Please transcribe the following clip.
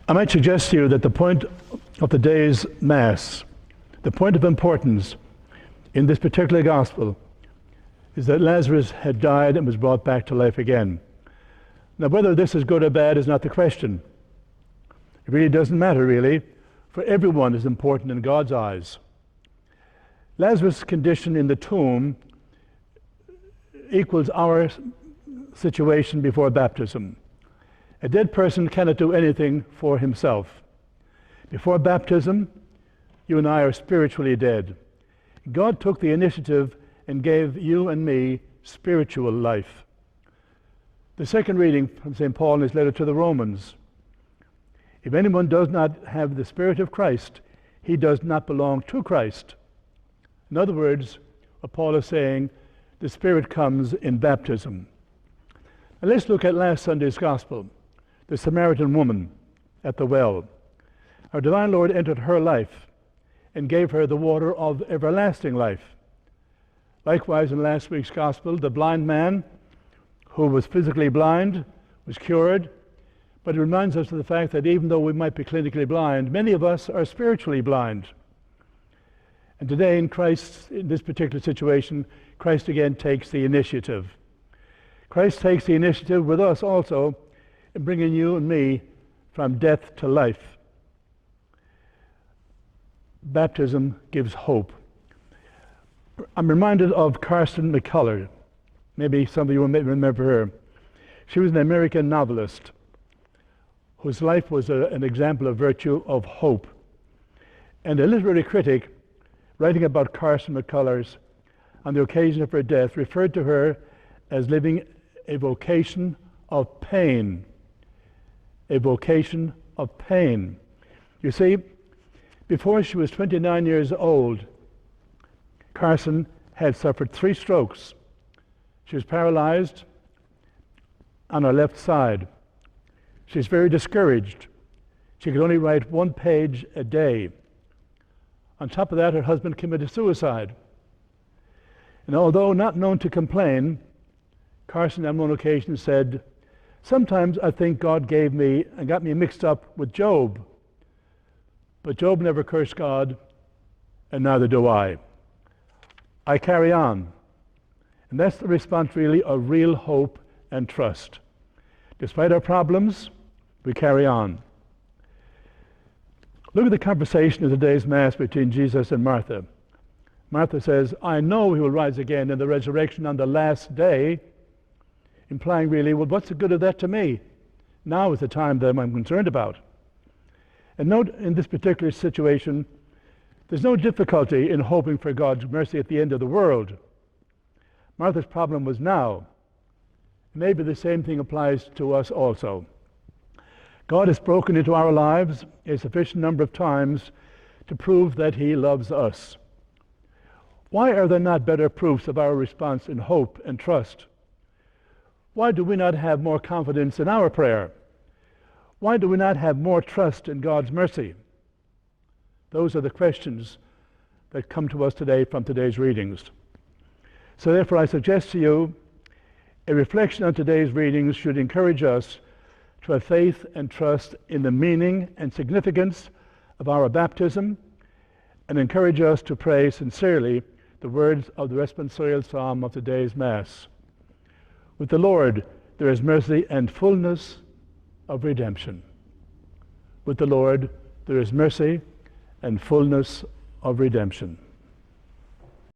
I might suggest to you that the point of the day's Mass, the point of importance in this particular Gospel, is that Lazarus had died and was brought back to life again. Now, whether this is good or bad is not the question. It really doesn't matter, really, for everyone is important in God's eyes. Lazarus' condition in the tomb equals our situation before baptism. A dead person cannot do anything for himself. Before baptism, you and I are spiritually dead. God took the initiative and gave you and me spiritual life. The second reading from St. Paul in his letter to the Romans. If anyone does not have the Spirit of Christ, he does not belong to Christ. In other words, what Paul is saying, the Spirit comes in baptism. Now let's look at last Sunday's Gospel, the Samaritan woman at the well. Our divine Lord entered her life and gave her the water of everlasting life. Likewise, in last week's Gospel, the blind man who was physically blind was cured, but it reminds us of the fact that even though we might be clinically blind, many of us are spiritually blind. And today in Christ, in this particular situation, Christ again takes the initiative. Christ takes the initiative with us also in bringing you and me from death to life. Baptism gives hope. I'm reminded of Carson McCullers. Maybe some of you may remember her. She was an American novelist whose life was an example of virtue, of hope. And a literary critic, writing about Carson McCullers on the occasion of her death, referred to her as living a vocation of pain. A vocation of pain. You see, before she was 29 years old, Carson had suffered 3 strokes. She was paralyzed on her left side. She was very discouraged. She could only write 1 page a day. On top of that, her husband committed suicide. And although not known to complain, Carson on one occasion said, "Sometimes I think God gave me and got me mixed up with Job. But Job never cursed God, and neither do I. I carry on." And that's the response, really, of real hope and trust. Despite our problems, we carry on. Look at the conversation of today's Mass between Jesus and Martha. Martha says, "I know he will rise again in the resurrection on the last day," implying really, well, what's the good of that to me? Now is the time that I'm concerned about. And note, in this particular situation, there's no difficulty in hoping for God's mercy at the end of the world. Martha's problem was now. Maybe the same thing applies to us also. God has broken into our lives a sufficient number of times to prove that he loves us. Why are there not better proofs of our response in hope and trust? Why do we not have more confidence in our prayer? Why do we not have more trust in God's mercy? Those are the questions that come to us today from today's readings. So therefore I suggest to you a reflection on today's readings should encourage us to have faith and trust in the meaning and significance of our baptism, and encourage us to pray sincerely the words of the responsorial psalm of today's Mass. With the Lord there is mercy and fullness of redemption. With the Lord there is mercy and fullness of redemption.